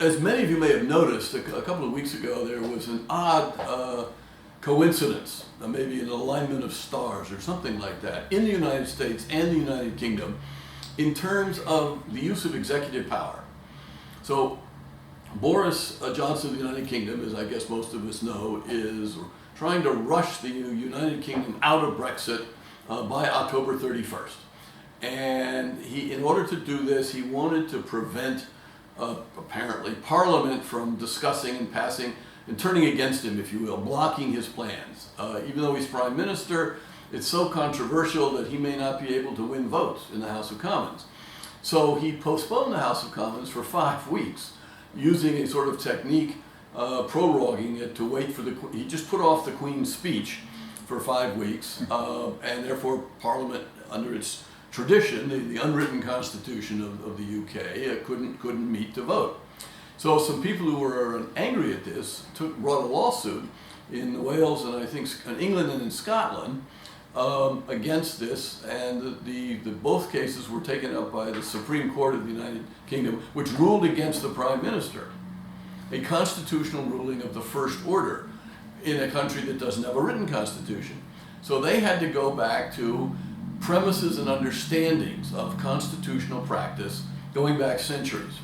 As many of you may have noticed, a couple of weeks ago there was an odd coincidence, maybe an alignment of stars or something like that, in the United States and the United Kingdom in terms of the use of executive power. So Boris Johnson of the United Kingdom, as I guess most of us know, is trying to rush the United Kingdom out of Brexit by October 31st. And in order to do this, he wanted to prevent, apparently, Parliament from discussing and passing and turning against him, if you will, blocking his plans. Even though he's Prime Minister, it's so controversial that he may not be able to win votes in the House of Commons. So he postponed the House of Commons for 5 weeks, using a sort of technique, proroguing it to wait for he just put off the Queen's speech for 5 weeks, and therefore Parliament, under its tradition, the unwritten constitution of the UK, couldn't meet to vote. So some people who were angry at this brought a lawsuit in Wales and I think in England and in Scotland against this, and both cases were taken up by the Supreme Court of the United Kingdom, which ruled against the Prime Minister, a constitutional ruling of the first order in a country that doesn't have a written constitution. So they had to go back to premises and understandings of constitutional practice going back centuries.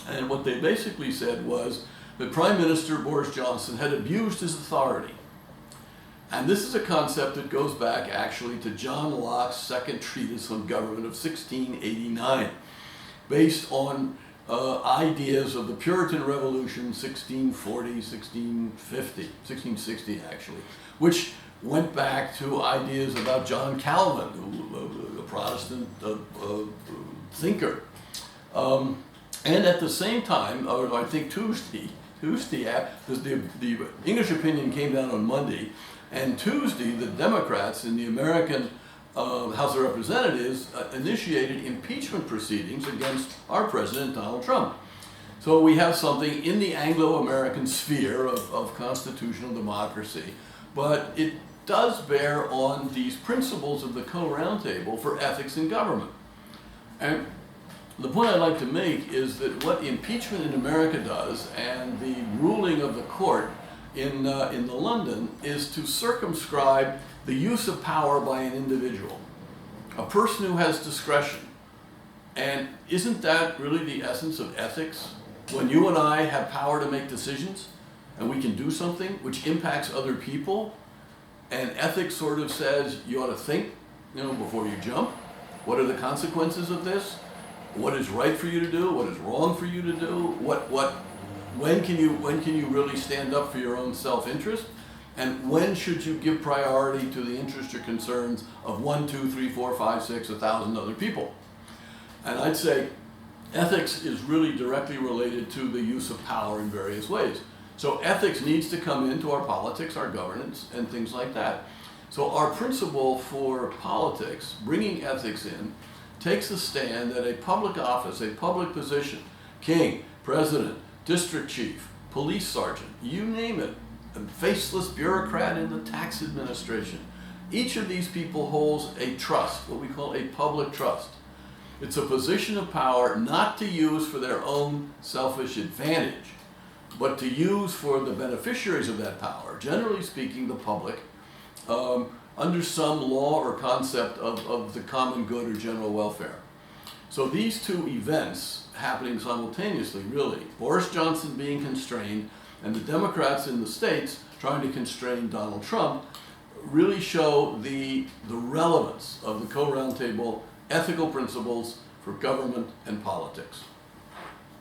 And what they basically said was that Prime Minister Boris Johnson had abused his authority. And this is a concept that goes back actually to John Locke's second treatise on government of 1689, based on ideas of the Puritan Revolution, 1640, 1650, 1660 actually, which went back to ideas about John Calvin, a Protestant thinker. And at the same time, or I think Tuesday, because the English opinion came down on Monday, and Tuesday the Democrats in the American House of Representatives initiated impeachment proceedings against our president, Donald Trump. So we have something in the Anglo-American sphere of constitutional democracy, but it does bear on these principles of the Co-Roundtable for ethics in government. And the point I'd like to make is that what impeachment in America does, and the ruling of the court in the London, is to circumscribe the use of power by an individual, a person who has discretion. And isn't that really the essence of ethics? When you and I have power to make decisions, and we can do something which impacts other people, and ethics sort of says you ought to think, before you jump. What are the consequences of this? What is right for you to do? What is wrong for you to do? When can you really stand up for your own self-interest? And when should you give priority to the interests or concerns of 1, 2, 3, 4, 5, 6, 1,000 other people? And I'd say ethics is really directly related to the use of power in various ways. So ethics needs to come into our politics, our governance, and things like that. So our principle for politics, bringing ethics in, takes a stand that a public office, a public position, king, president, district chief, police sergeant, you name it, a faceless bureaucrat in the tax administration. Each of these people holds a trust, what we call a public trust. It's a position of power not to use for their own selfish advantage, but to use for the beneficiaries of that power, generally speaking, the public, under some law or concept of the common good or general welfare. So these two events happening simultaneously, really, Boris Johnson being constrained and the Democrats in the states trying to constrain Donald Trump, really show the relevance of the Co-Roundtable ethical principles for government and politics.